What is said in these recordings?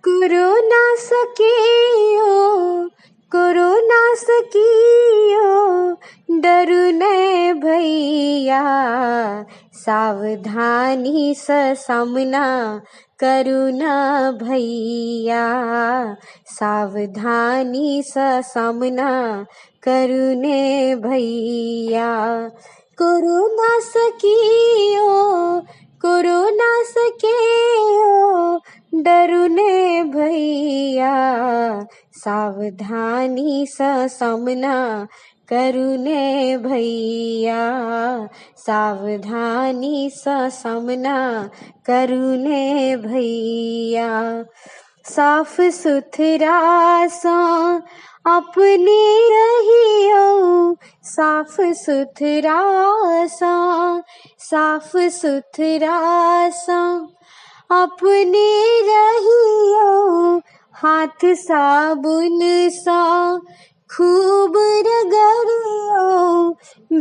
corona सकियो corona सकियो डरू ने भैया सावधानी से सामना करुणा भैया सावधानी से सामना करुणे भैया कोरोना सकियो कोरोना सकियो डरू ने भैया सावधानी से सामना करुणे भैया सावधानी से सामना करुणे भैया साफ सुथरा सा अपने रहियो साफ सुथरा सा साफ सुथरा सा अपने रहियो हाथ साबुन सा खूब रगड़ियो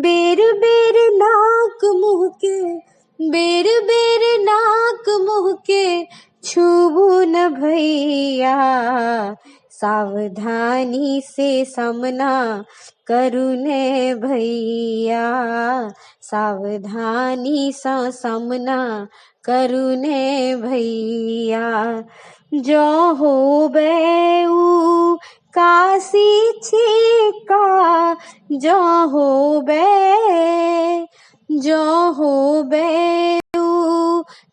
बेर बेर नाक मुँह के बेर बेर नाक मुँह के छूबू न भैया सावधानी से सामना करुणे भैया सावधानी से सामना करुणे भैया जो हो बेऊ काशी छिका जो हो बेऊ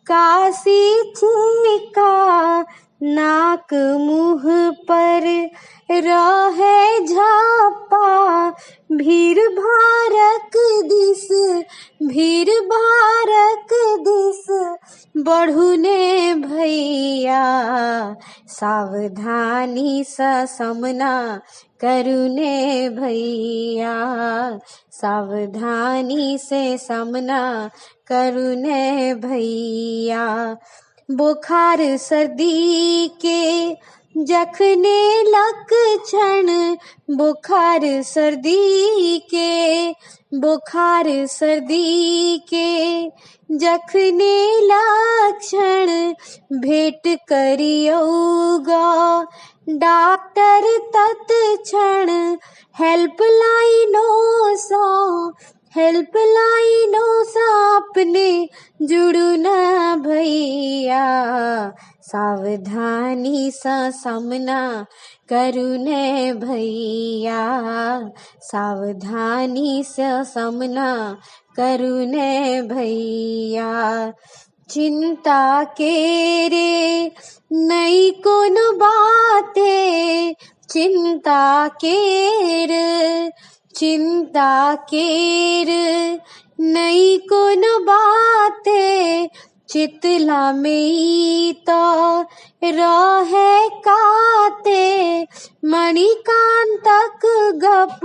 काशी छिका नाक मुँह पर रहे झापा भीड़ भारक दिस बढ़ुने भैया सावधानी से सामना करुणे भैया सावधानी से सामना करुणे भैया बुखार सर्दी के जखने लक्षण बुखार सर्दी के जखने लक्षण भेंट करियोगा डॉक्टर तत्क्षण हेल्पलाइनों सा अपने जुड़ू न भैया सावधानी से सामना करुणे भैया सावधानी से सामना करुणे भैया चिंता के रे नई कोनो बातें चिंता केर नई कोनो बातें चितला में तो रहे काते मणिकांतक गप